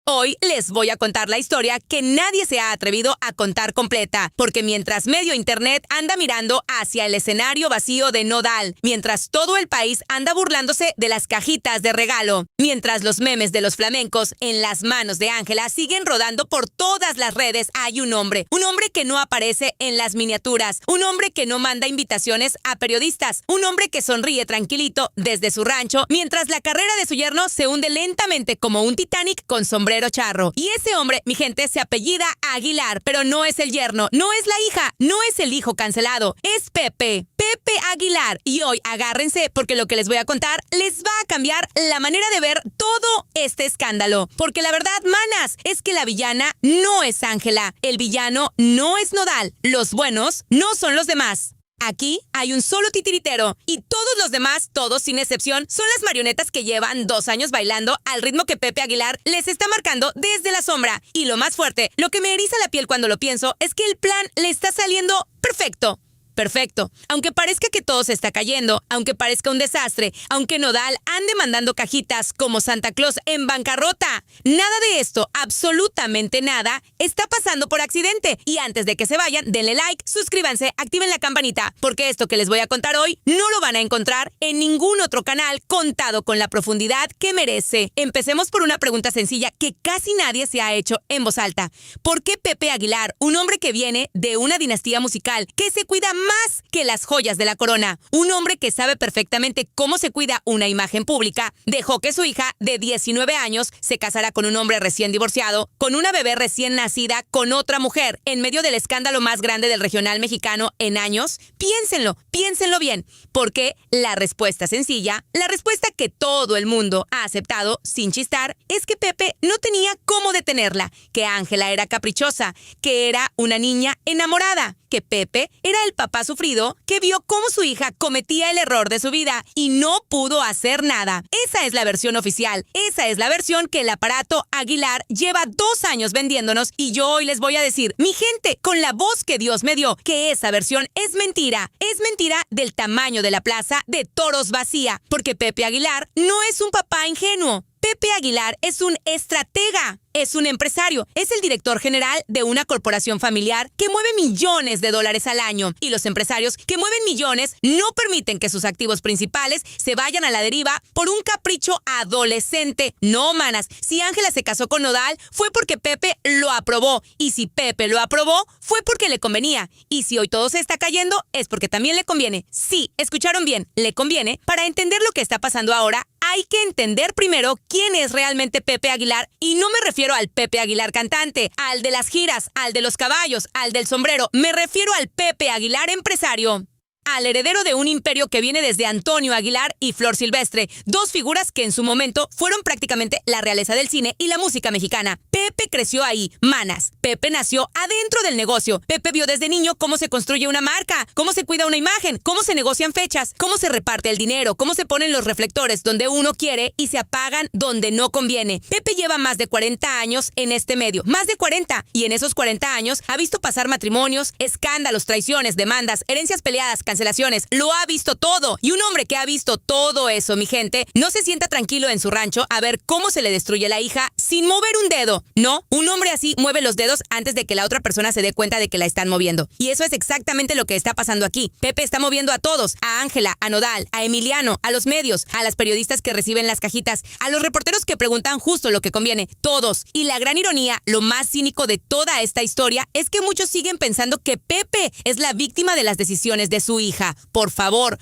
Hoy les voy a contar la historia que nadie se ha atrevido a contar completa, porque mientras medio internet anda mirando hacia el escenario vacío de Nodal, mientras todo el país anda burlándose de las cajitas de regalo, mientras los memes de los flamencos en las manos de Ángela siguen rodando por todas las redes, hay un hombre que no aparece en las miniaturas, un hombre que no manda invitaciones a periodistas, un hombre que sonríe tranquilito desde su rancho, mientras la carrera de su yerno se hunde lentamente como un Titanic con sombrero charro. Y ese hombre, mi gente, se apellida Aguilar, pero no es el yerno, no es la hija, no es el hijo cancelado, es Pepe Aguilar. Y hoy agárrense porque lo que les voy a contar les va a cambiar la manera de ver todo este escándalo. Porque la verdad, manas, es que la villana no es Ángela, el villano no es Nodal, los buenos no son los demás. Aquí hay un solo titiritero y todos los demás, todos sin excepción, son las marionetas que llevan 2 años bailando al ritmo que Pepe Aguilar les está marcando desde la sombra. Y lo más fuerte, lo que me eriza la piel cuando lo pienso, es que el plan le está saliendo perfecto. Perfecto. Aunque parezca que todo se está cayendo, aunque parezca un desastre, aunque Nodal ande mandando cajitas como Santa Claus en bancarrota, nada de esto, absolutamente nada, está pasando por accidente. Y antes de que se vayan, denle like, suscríbanse, activen la campanita, porque esto que les voy a contar hoy no lo van a encontrar en ningún otro canal contado con la profundidad que merece. Empecemos por una pregunta sencilla que casi nadie se ha hecho en voz alta. ¿Por qué Pepe Aguilar, un hombre que viene de una dinastía musical, que se cuida más que las joyas de la corona, un hombre que sabe perfectamente cómo se cuida una imagen pública, dejó que su hija de 19 años se casara con un hombre recién divorciado, con una bebé recién nacida, con otra mujer, en medio del escándalo más grande del regional mexicano en años? Piénsenlo bien, porque la respuesta sencilla, la respuesta que todo el mundo ha aceptado sin chistar, es que Pepe no tenía cómo detenerla, que Ángela era caprichosa, que era una niña enamorada, que Pepe era el papá sufrido que vio cómo su hija cometía el error de su vida y no pudo hacer nada. Esa es la versión oficial, esa es la versión que el aparato Aguilar lleva 2 años vendiéndonos, y yo hoy les voy a decir, mi gente, con la voz que Dios me dio, que esa versión es mentira del tamaño de la plaza de toros vacía, porque Pepe Aguilar no es un papá ingenuo. Pepe Aguilar es un estratega, es un empresario, es el director general de una corporación familiar que mueve millones de dólares al año. Y los empresarios que mueven millones no permiten que sus activos principales se vayan a la deriva por un capricho adolescente. No, manas, si Ángela se casó con Nodal fue porque Pepe lo aprobó. Y si Pepe lo aprobó fue porque le convenía. Y si hoy todo se está cayendo es porque también le conviene. Sí, escucharon bien, le conviene. Para entender lo que está pasando ahora, hay que entender primero quién es realmente Pepe Aguilar, y no me refiero al Pepe Aguilar cantante, al de las giras, al de los caballos, al del sombrero. Me refiero al Pepe Aguilar empresario, al heredero de un imperio que viene desde Antonio Aguilar y Flor Silvestre, 2 figuras que en su momento fueron prácticamente la realeza del cine y la música mexicana. Pepe creció ahí, manas. Pepe nació adentro del negocio. Pepe vio desde niño cómo se construye una marca, cómo se cuida una imagen, cómo se negocian fechas, cómo se reparte el dinero, cómo se ponen los reflectores donde uno quiere y se apagan donde no conviene. Pepe lleva más de 40 años en este medio, más de 40, y en esos 40 años ha visto pasar matrimonios, escándalos, traiciones, demandas, herencias peleadas, cancelaciones, lo ha visto todo. Y un hombre que ha visto todo eso, mi gente, no se sienta tranquilo en su rancho a ver cómo se le destruye la hija sin mover un dedo. No, un hombre así mueve los dedos antes de que la otra persona se dé cuenta de que la están moviendo. Y eso es exactamente lo que está pasando aquí. Pepe está moviendo a todos, a Ángela, a Nodal, a Emiliano, a los medios, a las periodistas que reciben las cajitas, a los reporteros que preguntan justo lo que conviene, todos. Y la gran ironía, lo más cínico de toda esta historia, es que muchos siguen pensando que Pepe es la víctima de las decisiones de su hija. Por favor,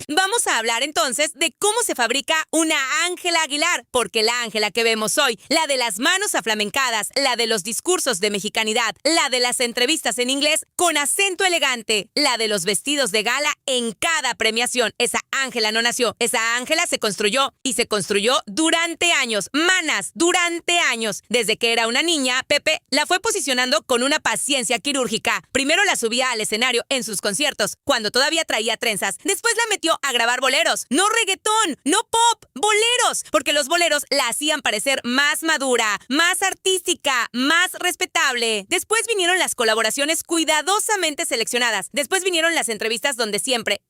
vamos a hablar entonces de cómo se fabrica una Ángela Aguilar, porque la Ángela que vemos hoy, la de las manos aflamencadas, la de los discursos de mexicanidad, la de las entrevistas en inglés con acento elegante, la de los vestidos de gala en cada premiación, esa Ángela no nació, esa Ángela se construyó, y se construyó durante años, manas, durante años. Desde que era una niña, Pepe la fue posicionando con una paciencia quirúrgica. Primero la subía al escenario en sus conciertos, años, cuando todavía traía trenzas. Después la metió a grabar boleros. No reggaetón, no pop, boleros. Porque los boleros la hacían parecer más madura, más artística, más respetable. Después vinieron las colaboraciones cuidadosamente seleccionadas. Después vinieron las entrevistas donde siempre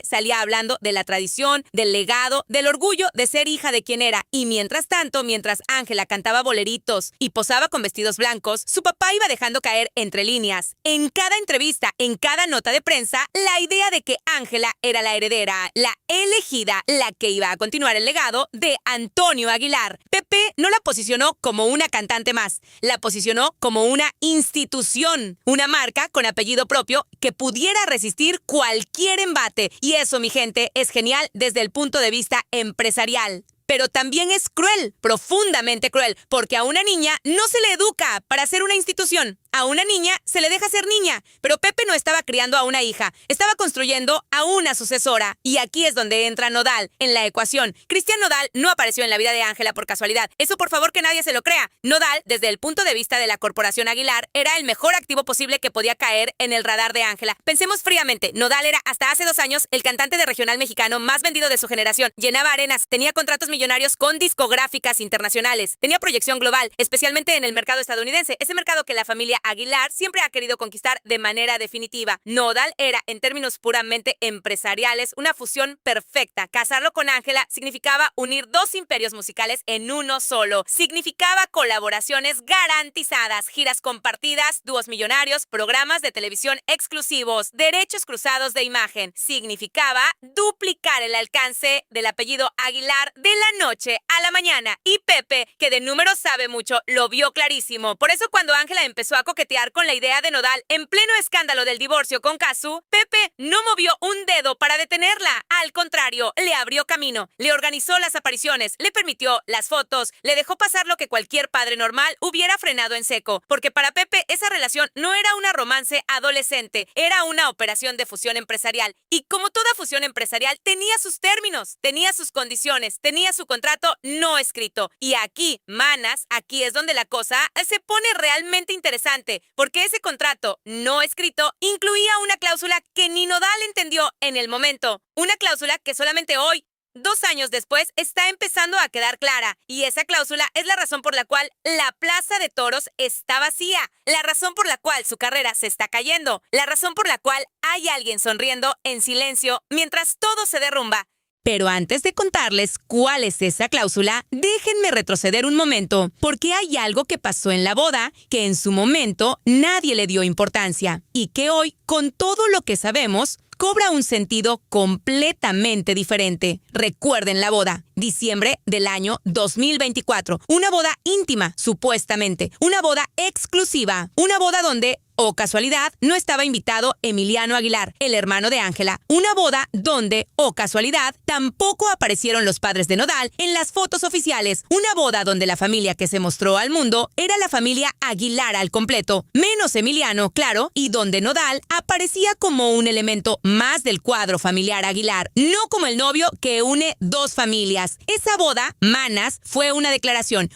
salía hablando de la tradición, del legado, del orgullo de ser hija de quien era. Y mientras tanto, mientras Ángela cantaba boleritos y posaba con vestidos blancos, su papá iba dejando caer entre líneas, en cada entrevista, en cada nota de prensa, la idea de que Ángela era la heredera, la elegida, la que iba a continuar el legado de Antonio Aguilar. Pepe no la posicionó como una cantante más, la posicionó como una institución, una marca con apellido propio que pudiera resistir cualquier embate. Y eso, mi gente, es genial desde el punto de vista empresarial. Pero también es cruel, profundamente cruel, porque a una niña no se le educa para ser una institución. A una niña se le deja ser niña, pero Pepe no estaba criando a una hija, estaba construyendo a una sucesora. Y aquí es donde entra Nodal en la ecuación. Cristian Nodal no apareció en la vida de Ángela por casualidad. Eso por favor que nadie se lo crea. Nodal, desde el punto de vista de la corporación Aguilar, era el mejor activo posible que podía caer en el radar de Ángela. Pensemos fríamente, Nodal era hasta hace 2 años el cantante de regional mexicano más vendido de su generación. Llenaba arenas, tenía contratos millonarios con discográficas internacionales. Tenía proyección global, especialmente en el mercado estadounidense, ese mercado que la familia Aguilar siempre ha querido conquistar de manera definitiva. Nodal era, en términos puramente empresariales, una fusión perfecta. Casarlo con Ángela significaba unir 2 imperios musicales en uno solo. Significaba colaboraciones garantizadas, giras compartidas, dúos millonarios, programas de televisión exclusivos, derechos cruzados de imagen. Significaba duplicar el alcance del apellido Aguilar de la noche a la mañana. Y Pepe, que de números sabe mucho, lo vio clarísimo. Por eso cuando Ángela empezó a coquetear con la idea de Nodal en pleno escándalo del divorcio con Cazzu, Pepe no movió un dedo para detenerla. Al contrario, le abrió camino, le organizó las apariciones, le permitió las fotos, le dejó pasar lo que cualquier padre normal hubiera frenado en seco. Porque para Pepe esa relación no era una romance adolescente, era una operación de fusión empresarial. Y como toda fusión empresarial, tenía sus términos, tenía sus condiciones, tenía su contrato no escrito. Y aquí, manas, aquí es donde la cosa se pone realmente interesante, porque ese contrato no escrito incluía una cláusula que ni Nodal entendió en el momento. Una cláusula que solamente hoy, 2 años después, está empezando a quedar clara. Y esa cláusula es la razón por la cual la Plaza de Toros está vacía. La razón por la cual su carrera se está cayendo. La razón por la cual hay alguien sonriendo en silencio mientras todo se derrumba. Pero antes de contarles cuál es esa cláusula, déjenme retroceder un momento, porque hay algo que pasó en la boda que en su momento nadie le dio importancia y que hoy, con todo lo que sabemos, cobra un sentido completamente diferente. Recuerden la boda, diciembre del año 2024. Una boda íntima, supuestamente. Una boda exclusiva. Una boda donde, o casualidad, no estaba invitado Emiliano Aguilar, el hermano de Ángela. Una boda donde, o casualidad, tampoco aparecieron los padres de Nodal en las fotos oficiales. Una boda donde la familia que se mostró al mundo era la familia Aguilar al completo, menos Emiliano, claro, y donde Nodal aparecía como un elemento más del cuadro familiar Aguilar, no como el novio que une 2 familias. Esa boda, manas, fue una declaración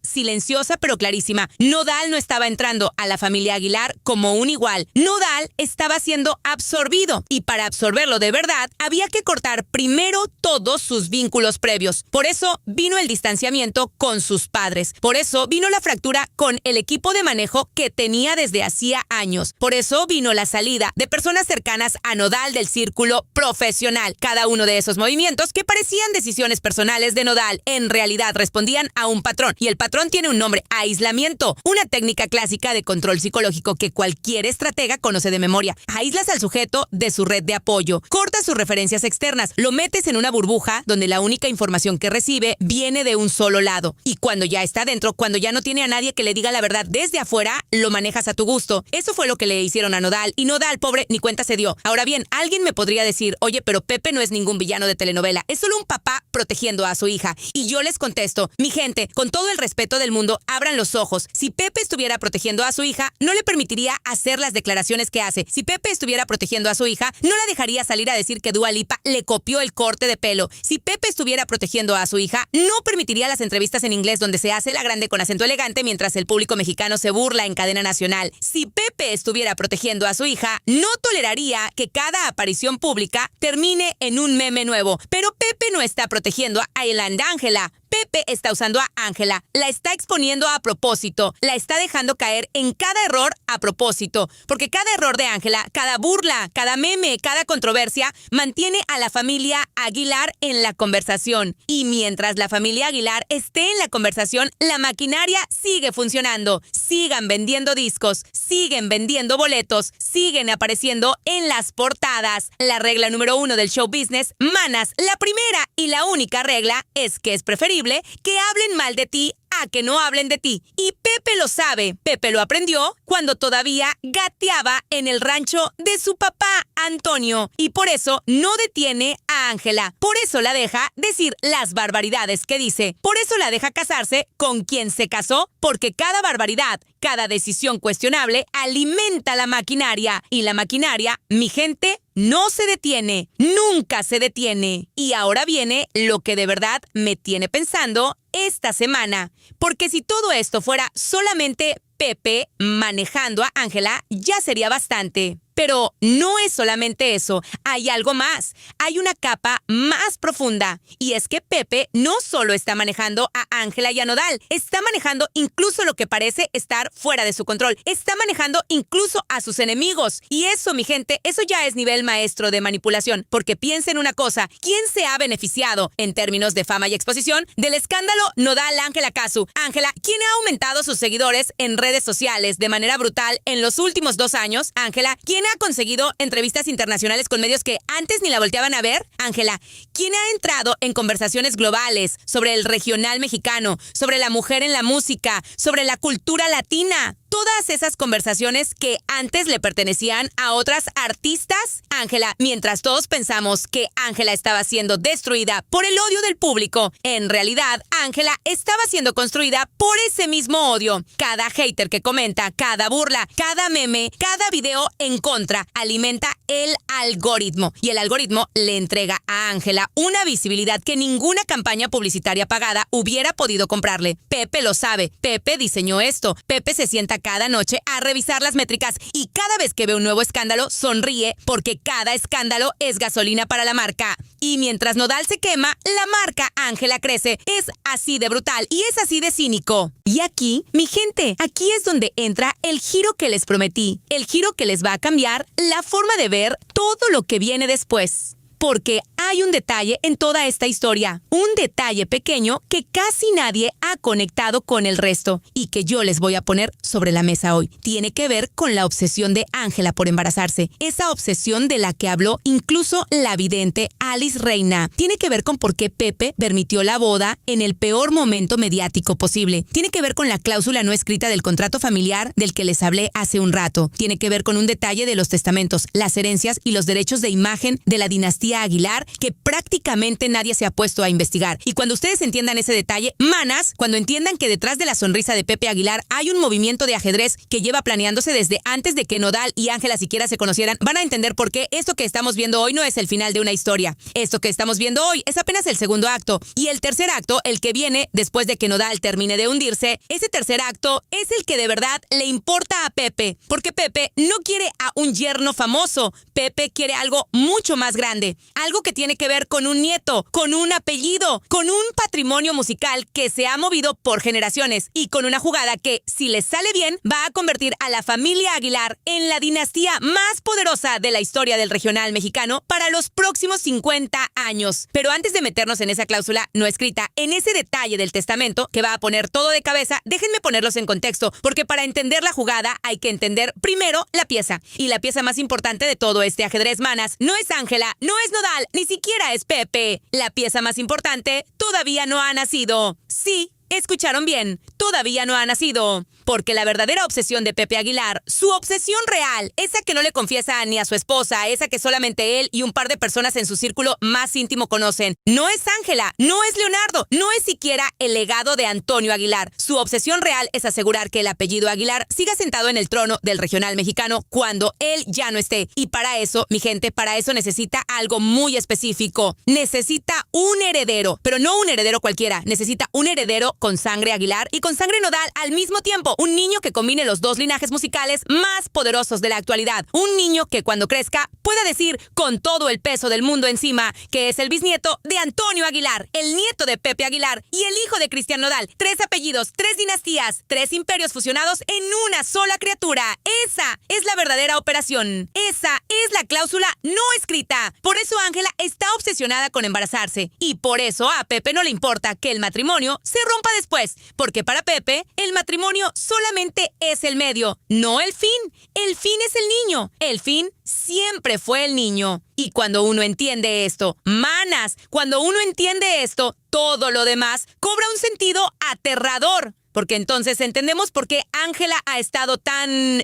silenciosa pero clarísima. Nodal no estaba entrando a la familia Aguilar como un igual. Nodal estaba siendo absorbido y para absorberlo de verdad había que cortar primero todos sus vínculos previos. Por eso vino el distanciamiento con sus padres. Por eso vino la fractura con el equipo de manejo que tenía desde hacía años. Por eso vino la salida de personas cercanas a Nodal del círculo profesional. Cada uno de esos movimientos que parecían decisiones personales de Nodal en realidad respondían a un patrón. Y el patrón tiene un nombre: aislamiento, una técnica clásica de control psicológico que cualquier estratega conoce de memoria. Aíslas al sujeto de su red de apoyo, cortas sus referencias externas, lo metes en una burbuja donde la única información que recibe viene de un solo lado. Y cuando ya está dentro, cuando ya no tiene a nadie que le diga la verdad desde afuera, lo manejas a tu gusto. Eso fue lo que le hicieron a Nodal, y Nodal, pobre, ni cuenta se dio. Ahora bien, alguien me podría decir: oye, pero Pepe no es ningún villano de telenovela, es solo un papá protegiendo a su hija. Y yo les contesto: mi gente, con todo el respeto del mundo, abran los ojos. Si Pepe estuviera protegiendo a su hija, no le permitiría hacer las declaraciones que hace. Si Pepe estuviera protegiendo a su hija, no la dejaría salir a decir que Dua Lipa le copió el corte de pelo. Si Pepe estuviera protegiendo a su hija, no permitiría las entrevistas en inglés donde se hace la grande con acento elegante mientras el público mexicano se burla en cadena nacional. Si Pepe estuviera protegiendo a su hija, no toleraría que cada aparición pública termine en un meme nuevo. Pero Pepe no está protegiendo a Yolanda Ángela. Pepe está usando a Ángela, la está exponiendo a propósito, la está dejando caer en cada error a propósito, porque cada error de Ángela, cada burla, cada meme, cada controversia, mantiene a la familia Aguilar en la conversación. Y mientras la familia Aguilar esté en la conversación, la maquinaria sigue funcionando. Sigan vendiendo discos, siguen vendiendo boletos, siguen apareciendo en las portadas. La regla número 1 del show business, manas, la primera y la única regla es que es preferible que hablen mal de ti a que no hablen de ti. Y Pepe lo sabe. Pepe lo aprendió cuando todavía gateaba en el rancho de su papá, Antonio. Y por eso no detiene a Ángela. Por eso la deja decir las barbaridades que dice. Por eso la deja casarse con quien se casó, porque cada barbaridad, cada decisión cuestionable alimenta la maquinaria. Y la maquinaria, mi gente, no se detiene. Nunca se detiene. Y ahora viene lo que de verdad me tiene pensando esta semana. Porque si todo esto fuera solamente Pepe manejando a Ángela, ya sería bastante. Pero no es solamente eso, hay algo más, hay una capa más profunda. Y es que Pepe no solo está manejando a Ángela y a Nodal, está manejando incluso lo que parece estar fuera de su control. Está manejando incluso a sus enemigos. Y eso, mi gente, eso ya es nivel maestro de manipulación. Porque piensen una cosa, ¿quién se ha beneficiado en términos de fama y exposición del escándalo Nodal-Ángela Casu? Ángela, ¿quién ha aumentado sus seguidores en redes sociales de manera brutal en los últimos 2 años? Ángela, ¿quién ha conseguido entrevistas internacionales con medios que antes ni la volteaban a ver? Ángela, ¿quién ha entrado en conversaciones globales sobre el regional mexicano, sobre la mujer en la música, sobre la cultura latina? Todas esas conversaciones que antes le pertenecían a otras artistas. Ángela, mientras todos pensamos que Ángela estaba siendo destruida por el odio del público, en realidad Ángela estaba siendo construida por ese mismo odio. Cada hater que comenta, cada burla, cada meme, cada video en contra, alimenta el algoritmo. Y el algoritmo le entrega a Ángela una visibilidad que ninguna campaña publicitaria pagada hubiera podido comprarle. Pepe lo sabe. Pepe diseñó esto. Pepe se sienta cada noche a revisar las métricas y cada vez que ve un nuevo escándalo sonríe porque cada escándalo es gasolina para la marca. Y mientras Nodal se quema, la marca Ángela crece. Es así de brutal y es así de cínico. Y aquí, mi gente, aquí es donde entra el giro que les prometí. El giro que les va a cambiar la forma de ver todo lo que viene después. Porque hay un detalle en toda esta historia, un detalle pequeño que casi nadie ha conectado con el resto y que yo les voy a poner sobre la mesa hoy. Tiene que ver con la obsesión de Ángela por embarazarse, esa obsesión de la que habló incluso la vidente Alice Reina. Tiene que ver con por qué Pepe permitió la boda en el peor momento mediático posible. Tiene que ver con la cláusula no escrita del contrato familiar del que les hablé hace un rato. Tiene que ver con un detalle de los testamentos, las herencias y los derechos de imagen de la dinastía Aguilar que prácticamente nadie se ha puesto a investigar. Y cuando ustedes entiendan ese detalle, manas, cuando entiendan que detrás de la sonrisa de Pepe Aguilar hay un movimiento de ajedrez que lleva planeándose desde antes de que Nodal y Ángela siquiera se conocieran, van a entender por qué esto que estamos viendo hoy no es el final de una historia. Esto que estamos viendo hoy es apenas el segundo acto. Y el tercer acto, el que viene después de que Nodal termine de hundirse, ese tercer acto es el que de verdad le importa a Pepe. Porque Pepe no quiere a un yerno famoso. Pepe quiere algo mucho más grande. Algo que tiene que ver con un nieto, con un apellido, con un patrimonio musical que se ha movido por generaciones y con una jugada que, si les sale bien, va a convertir a la familia Aguilar en la dinastía más poderosa de la historia del regional mexicano para los próximos 50 años. Pero antes de meternos en esa cláusula no escrita, en ese detalle del testamento que va a poner todo de cabeza, déjenme ponerlos en contexto, porque para entender la jugada hay que entender primero la pieza. Y la pieza más importante de todo este ajedrez, manas, no es Ángela, no es Nodal, ni siquiera es Pepe. La pieza más importante todavía no ha nacido. Sí, Escucharon bien, todavía no ha nacido. Porque la verdadera obsesión de Pepe Aguilar, su obsesión real, esa que no le confiesa ni a su esposa, esa que solamente él y un par de personas en su círculo más íntimo conocen, no es Ángela, no es Leonardo, no es siquiera el legado de Antonio Aguilar. Su obsesión real es asegurar que el apellido Aguilar siga sentado en el trono del regional mexicano cuando él ya no esté. Y para eso, mi gente, para eso necesita algo muy específico. Necesita un heredero, pero no un heredero cualquiera. Necesita un heredero con sangre Aguilar y con sangre Nodal al mismo tiempo. Un niño que combine los dos linajes musicales más poderosos de la actualidad. Un niño que cuando crezca pueda decir con todo el peso del mundo encima que es el bisnieto de Antonio Aguilar, el nieto de Pepe Aguilar y el hijo de Cristian Nodal. 3 apellidos, 3 dinastías, 3 imperios fusionados en una sola criatura. Esa es la verdadera operación. Esa es la cláusula no escrita. Por eso Ángela está obsesionada con embarazarse. Y por eso a Pepe no le importa que el matrimonio se rompa después. Porque para Pepe, el matrimonio solamente es el medio, no el fin. El fin es el niño. El fin siempre fue el niño. Y cuando uno entiende esto, manas, cuando uno entiende esto, todo lo demás cobra un sentido aterrador. Porque entonces entendemos por qué Ángela ha estado tan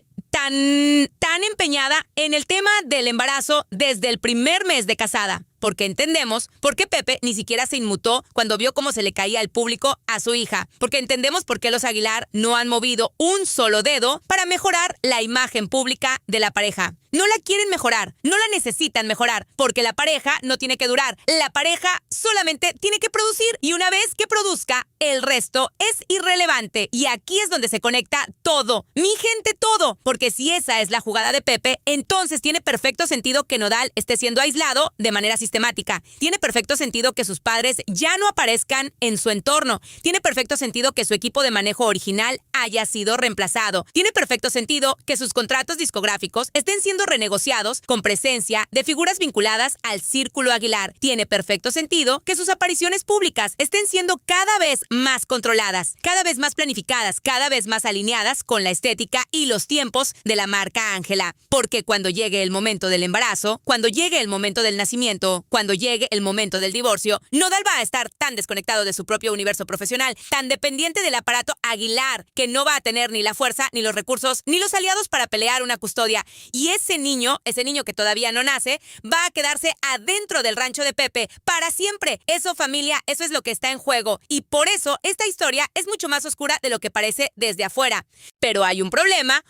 empeñada en el tema del embarazo desde el primer mes de casada. Porque entendemos por qué Pepe ni siquiera se inmutó cuando vio cómo se le caía al público a su hija. Porque entendemos por qué los Aguilar no han movido un solo dedo para mejorar la imagen pública de la pareja. No la quieren mejorar, no la necesitan mejorar, porque la pareja no tiene que durar. La pareja solamente tiene que producir y una vez que produzca, el resto es irrelevante. Y aquí es donde se conecta todo. Mi gente, todo. Porque si esa es la jugada de Pepe, entonces tiene perfecto sentido que Nodal esté siendo aislado de manera sistemática. Tiene perfecto sentido que sus padres ya no aparezcan en su entorno. Tiene perfecto sentido que su equipo de manejo original haya sido reemplazado. Tiene perfecto sentido que sus contratos discográficos estén siendo renegociados con presencia de figuras vinculadas al círculo Aguilar. Tiene perfecto sentido que sus apariciones públicas estén siendo cada vez más controladas, cada vez más planificadas, cada vez más alineadas con la estética y los tiempos de la marca Ángela. Porque cuando llegue el momento del embarazo, cuando llegue el momento del nacimiento, cuando llegue el momento del divorcio, Nodal va a estar tan desconectado de su propio universo profesional, tan dependiente del aparato Aguilar, que no va a tener ni la fuerza, ni los recursos, ni los aliados para pelear una custodia. Y ese niño que todavía no nace, va a quedarse adentro del rancho de Pepe para siempre. Eso, familia, eso es lo que está en juego. Y por eso esta historia es mucho más oscura de lo que parece desde afuera. Pero hay un problema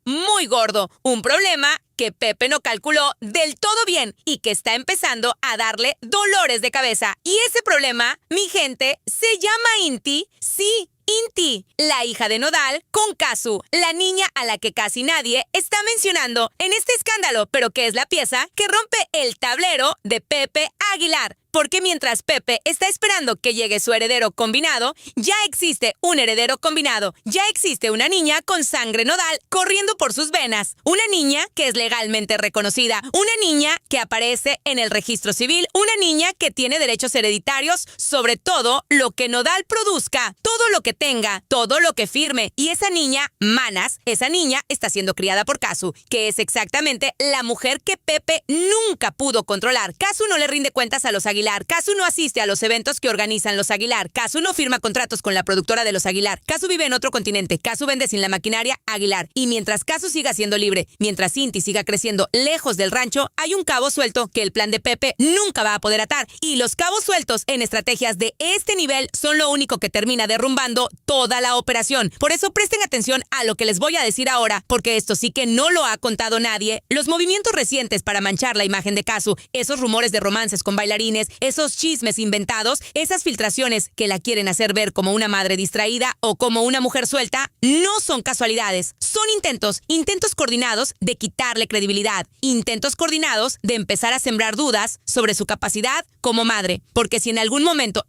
muy gordo, un problema que Pepe no calculó del todo bien y que está empezando a darle dolores de cabeza. Y ese problema, mi gente, se llama Inti. Sí, Inti, la hija de Nodal con Casu, la niña a la que casi nadie está mencionando en este escándalo, pero que es la pieza que rompe el tablero de Pepe Aguilar. Porque mientras Pepe está esperando que llegue su heredero combinado, ya existe un heredero combinado. Ya existe una niña con sangre Nodal corriendo por sus venas. Una niña que es legalmente reconocida. Una niña que aparece en el registro civil. Una niña que tiene derechos hereditarios sobre todo lo que Nodal produzca. Todo lo que tenga, todo lo que firme. Y esa niña, manas, esa niña está siendo criada por Casu, que es exactamente la mujer que Pepe nunca pudo controlar. Casu no le rinde cuentas a los Aguilar. Casu no asiste a los eventos que organizan los Aguilar. Casu no firma contratos con la productora de los Aguilar. Casu vive en otro continente. Casu vende sin la maquinaria Aguilar. Y mientras Casu siga siendo libre, mientras Inti siga creciendo lejos del rancho, hay un cabo suelto que el plan de Pepe nunca va a poder atar. Y los cabos sueltos en estrategias de este nivel son lo único que termina derrumbando toda la operación. Por eso presten atención a lo que les voy a decir ahora, porque esto sí que no lo ha contado nadie. Los movimientos recientes para manchar la imagen de Casu, esos rumores de romances con bailarines, esos chismes inventados, esas filtraciones que la quieren hacer ver como una madre distraída o como una mujer suelta, no son casualidades. Son intentos coordinados de quitarle credibilidad, intentos coordinados de empezar a sembrar dudas sobre su capacidad como madre. Porque si en algún momento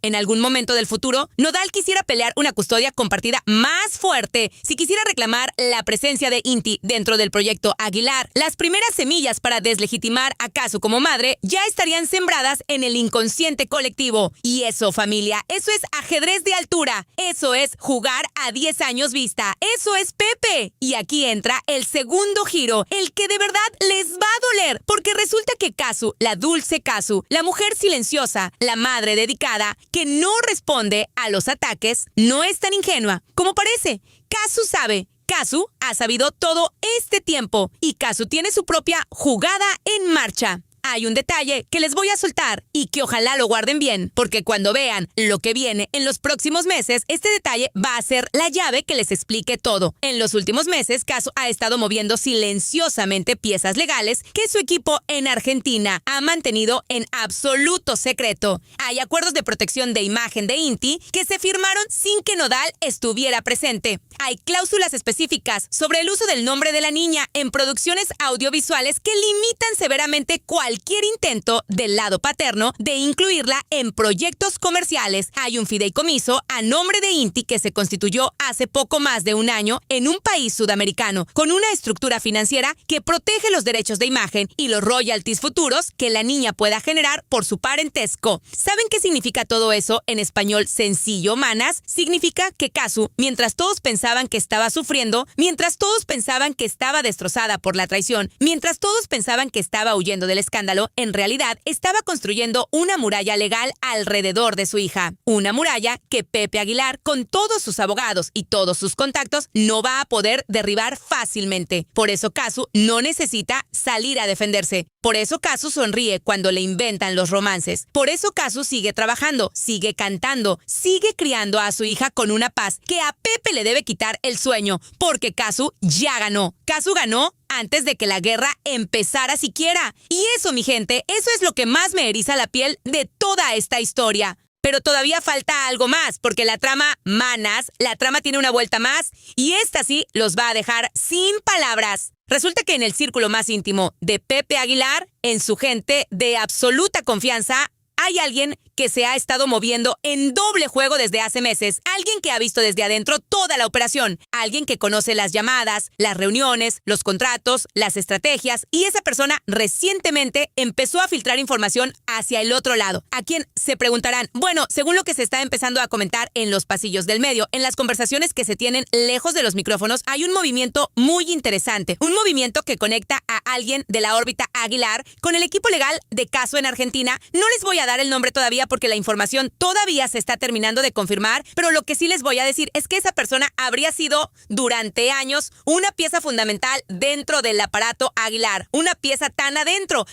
del futuro, Nodal quisiera pelear una custodia compartida más fuerte, si quisiera reclamar la presencia de Inti dentro del proyecto Aguilar, las primeras semillas para deslegitimar a Casu como madre ya estarían sembradas en el inconsciente colectivo. Y eso, familia, eso es ajedrez de altura. Eso es jugar a 10 años vista. eso es Pepe. Y aquí entra el segundo giro, el que de verdad les va a doler, porque resulta que Kazu, la dulce Kazu, la mujer silenciosa, la madre dedicada, que no responde a los ataques, no es tan ingenua como parece. Kazu sabe. Kazu ha sabido todo este tiempo y Kazu tiene su propia jugada en marcha. Hay un detalle que les voy a soltar y que ojalá lo guarden bien, porque cuando vean lo que viene en los próximos meses, este detalle va a ser la llave que les explique todo. En los últimos meses, Kazu ha estado moviendo silenciosamente piezas legales que su equipo en Argentina ha mantenido en absoluto secreto. Hay acuerdos de protección de imagen de Inti que se firmaron sin que Nodal estuviera presente. Hay cláusulas específicas sobre el uso del nombre de la niña en producciones audiovisuales que limitan severamente cualquier intento del lado paterno de incluirla en proyectos comerciales. Hay un fideicomiso a nombre de Inti que se constituyó hace poco más de un año en un país sudamericano, con una estructura financiera que protege los derechos de imagen y los royalties futuros que la niña pueda generar por su parentesco. ¿Saben qué significa todo eso en español sencillo, manas? Significa que Kazu, mientras todos pensaban que estaba sufriendo, mientras todos pensaban que estaba destrozada por la traición, mientras todos pensaban que estaba huyendo del escándalo, en realidad estaba construyendo una muralla legal alrededor de su hija. Una muralla que Pepe Aguilar, con todos sus abogados y todos sus contactos, no va a poder derribar fácilmente. Por eso Kazu no necesita salir a defenderse. Por eso Kazu sonríe cuando le inventan los romances. Por eso Kazu sigue trabajando, sigue cantando, sigue criando a su hija con una paz que a Pepe le debe quitar el sueño, porque Kazu ya ganó. Kazu ganó antes de que la guerra empezara siquiera. Y eso, mi gente, eso es lo que más me eriza la piel de toda esta historia. Pero todavía falta algo más, porque la trama, manas, la trama tiene una vuelta más, y esta sí los va a dejar sin palabras. Resulta que en el círculo más íntimo de Pepe Aguilar, en su gente de absoluta confianza, hay alguien que se ha estado moviendo en doble juego desde hace meses. Alguien que ha visto desde adentro toda la operación. Alguien que conoce las llamadas, las reuniones, los contratos, las estrategias. Y esa persona recientemente empezó a filtrar información hacia el otro lado. A quien se preguntarán, bueno, según lo que se está empezando a comentar en los pasillos del medio, en las conversaciones que se tienen lejos de los micrófonos, hay un movimiento muy interesante. Un movimiento que conecta a alguien de la órbita Aguilar con el equipo legal de Kazu en Argentina. No les voy a dar el nombre todavía porque la información todavía se está terminando de confirmar, pero lo que sí les voy a decir es que esa persona habría sido durante años una pieza fundamental dentro del aparato Aguilar, una pieza tan adentro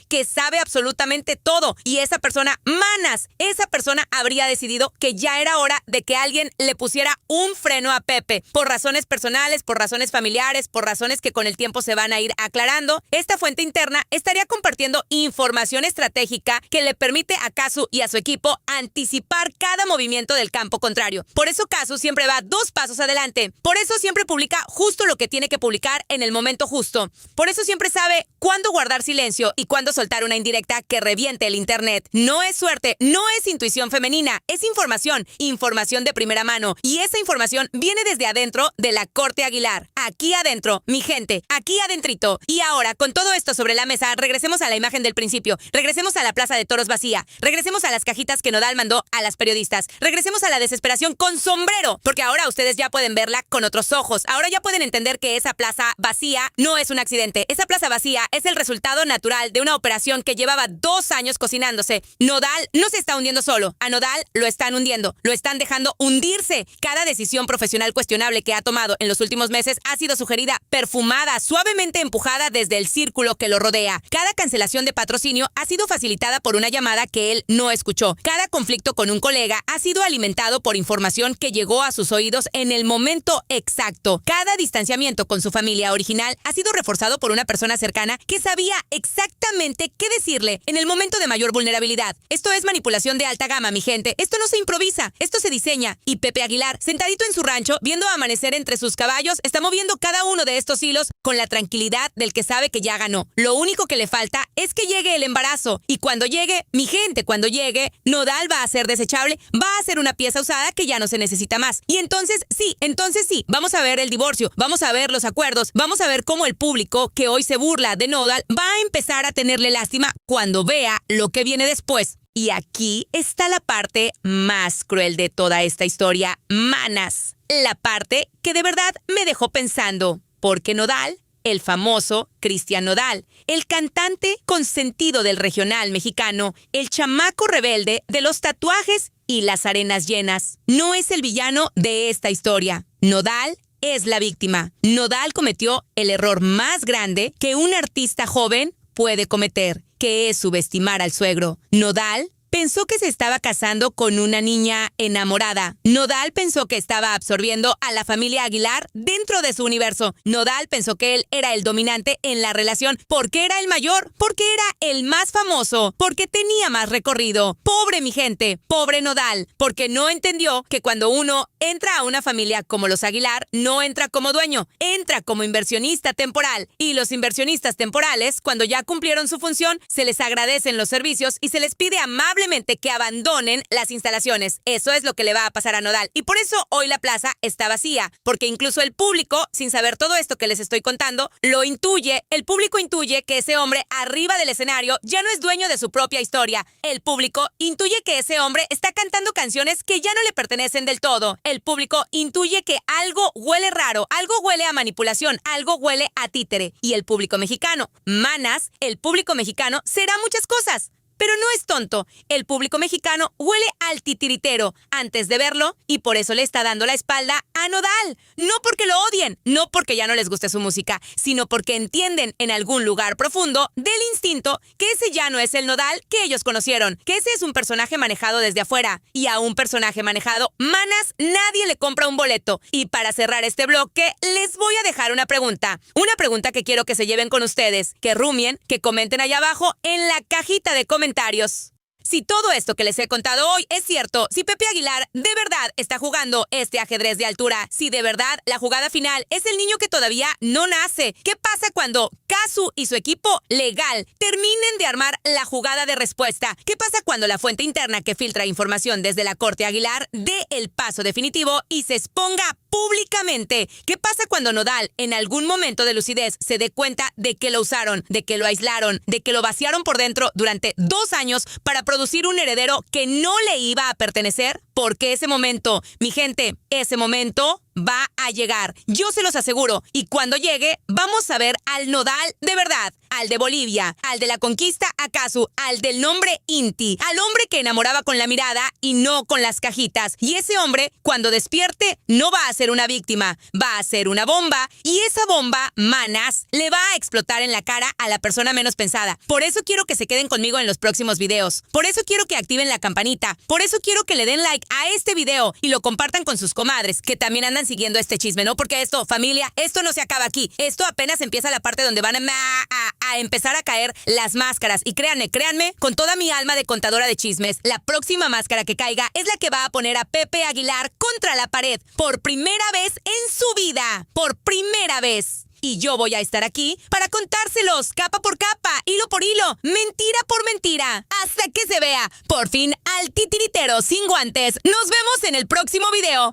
que sabe absolutamente todo. Y esa persona, manas, esa persona habría decidido que ya era hora de que alguien le pusiera un freno a Pepe. Por razones personales, por razones familiares, por razones que con el tiempo se van a ir aclarando, esta fuente interna estaría compartiendo información estratégica que le permite a Kazu y a su equipo anticipar cada movimiento del campo contrario. Por eso Kazu siempre va 2 pasos adelante. Por eso siempre publica justo lo que tiene que publicar en el momento justo. Por eso siempre sabe cuándo guardar silencio y cuándo soltar una indirecta que reviente el internet. No es suerte, no es intuición femenina, es información de primera mano. Y esa información viene desde adentro de la corte Aguilar. Aquí adentro, mi gente, aquí adentrito. Y ahora, con todo esto sobre la mesa, regresemos a la imagen del principio. Regresemos a la plaza de toros vacía. Regresemos a las cajitas que Nodal mandó a las periodistas. Regresemos a la desesperación con sombrero, porque ahora ustedes ya pueden verla con otros ojos. Ahora ya pueden entender que esa plaza vacía no es un accidente. Esa plaza vacía es el resultado natural de una operación que llevaba 2 años cocinándose. Nodal no se está hundiendo solo. A Nodal lo están hundiendo. Lo están dejando hundirse. Cada decisión profesional cuestionable que ha tomado en los últimos meses ha sido sugerida, perfumada, suavemente empujada desde el círculo que lo rodea. Cada cancelación de patrocinio ha sido facilitada por una llamada que él no escuchó. Cada conflicto con un colega ha sido alimentado por información que llegó a sus oídos en el momento exacto. Cada distanciamiento con su familia original ha sido reforzado por una persona cercana que sabía exactamente qué decirle en el momento de mayor vulnerabilidad. Esto es manipulación de alta gama, mi gente. Esto no se improvisa, esto se diseña. Y Pepe Aguilar, sentadito en su rancho, viendo amanecer entre sus caballos, está moviendo cada uno de estos hilos con la tranquilidad del que sabe que ya ganó. Lo único que le falta es que llegue el embarazo. Y cuando llegue, mi gente, cuando llegue, Nodal va a ser desechable, va a ser una pieza usada que ya no se necesita más. Y entonces sí, vamos a ver el divorcio, vamos a ver los acuerdos, vamos a ver cómo el público que hoy se burla de Nodal va a a empezar a tenerle lástima cuando vea lo que viene después. Y aquí está la parte más cruel de toda esta historia, manas. La parte que de verdad me dejó pensando, porque Nodal, el famoso Cristian Nodal, el cantante consentido del regional mexicano, el chamaco rebelde de los tatuajes y las arenas llenas, no es el villano de esta historia. Nodal es la víctima. Nodal cometió el error más grande que un artista joven puede cometer, que es subestimar al suegro. Nodal pensó que se estaba casando con una niña enamorada. Nodal pensó que estaba absorbiendo a la familia Aguilar dentro de su universo. Nodal pensó que él era el dominante en la relación porque era el mayor, porque era el más famoso, porque tenía más recorrido. Pobre mi gente, pobre Nodal, porque no entendió que cuando uno entra a una familia como los Aguilar, no entra como dueño, entra como inversionista temporal. Y los inversionistas temporales, cuando ya cumplieron su función, se les agradecen los servicios y se les pide amablemente que abandonen las instalaciones. Eso es lo que le va a pasar a Nodal. Y por eso hoy la plaza está vacía, porque incluso el público, sin saber todo esto que les estoy contando, lo intuye. El público intuye que ese hombre arriba del escenario ya no es dueño de su propia historia. El público intuye que ese hombre está cantando canciones que ya no le pertenecen del todo. El público intuye que algo huele raro, algo huele a manipulación, algo huele a títere. Y el público mexicano, manas, el público mexicano será muchas cosas. Pero no es tonto. El público mexicano huele al titiritero antes de verlo y por eso le está dando la espalda a Nodal. No porque lo odien, no porque ya no les guste su música, sino porque entienden en algún lugar profundo del instinto que ese ya no es el Nodal que ellos conocieron, que ese es un personaje manejado desde afuera. Y a un personaje manejado, manas, nadie le compra un boleto. Y para cerrar este bloque, les voy a dejar una pregunta. Una pregunta que quiero que se lleven con ustedes, que rumien, que comenten allá abajo en la cajita de comentarios. Si todo esto que les he contado hoy es cierto, si Pepe Aguilar de verdad está jugando este ajedrez de altura, si de verdad la jugada final es el niño que todavía no nace, ¿qué pasa cuando Casu y su equipo legal terminen de armar la jugada de respuesta? ¿Qué pasa cuando la fuente interna que filtra información desde la corte Aguilar dé el paso definitivo y se exponga públicamente? ¿Qué pasa cuando Nodal en algún momento de lucidez se dé cuenta de que lo usaron, de que lo aislaron, de que lo vaciaron por dentro durante 2 años para producir un heredero que no le iba a pertenecer? Porque ese momento, mi gente, ese momento va a llegar. Yo se los aseguro. Y cuando llegue, vamos a ver al Nodal de verdad. Al de Bolivia, al de la conquista a Casu, al del nombre Inti, al hombre que enamoraba con la mirada y no con las cajitas. Y ese hombre, cuando despierte, no va a ser una víctima, va a ser una bomba. Y esa bomba, manas, le va a explotar en la cara a la persona menos pensada. Por eso quiero que se queden conmigo en los próximos videos. Por eso quiero que activen la campanita. Por eso quiero que le den like a este video y lo compartan con sus comadres, que también andan siguiendo este chisme, ¿no? Porque esto, familia, esto no se acaba aquí. Esto apenas empieza la parte donde van a empezar a caer las máscaras. Y créanme, con toda mi alma de contadora de chismes, la próxima máscara que caiga es la que va a poner a Pepe Aguilar contra la pared por primera vez en su vida. Por primera vez. Y yo voy a estar aquí para contárselos capa por capa, hilo por hilo, mentira por mentira, hasta que se vea por fin al titiritero sin guantes. Nos vemos en el próximo video.